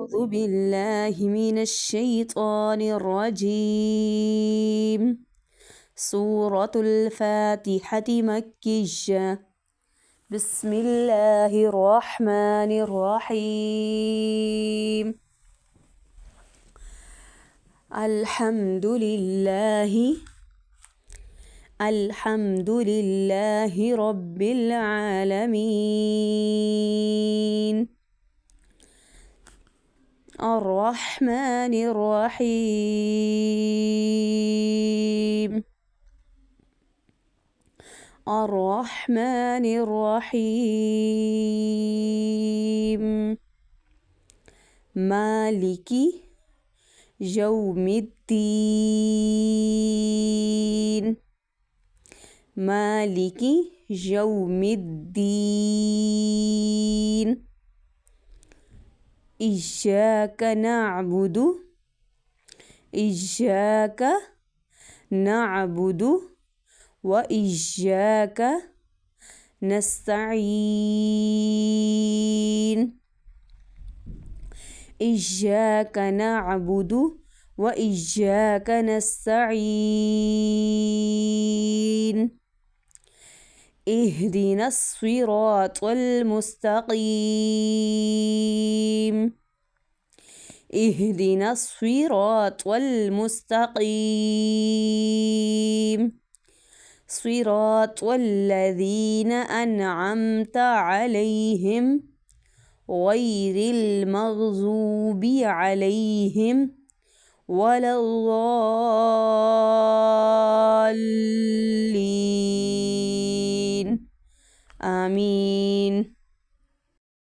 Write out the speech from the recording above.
أعوذ بالله من الشيطان الرجيم. سورة الفاتحة مكية. بسم الله الرحمن الرحيم. الحمد لله رب العالمين. الرحمن الرحيم. الرحمن الرحيم. مالك يوم الدين. مالك يوم الدين. إياك نعبد وإياك نستعين. إياك نعبد وإياك نستعين. اهدنا الصراط المستقيم. اهدنا الصراط المستقيم. صراط الذين أنعمت عليهم غير المغضوب عليهم ولا الضالين. آمين.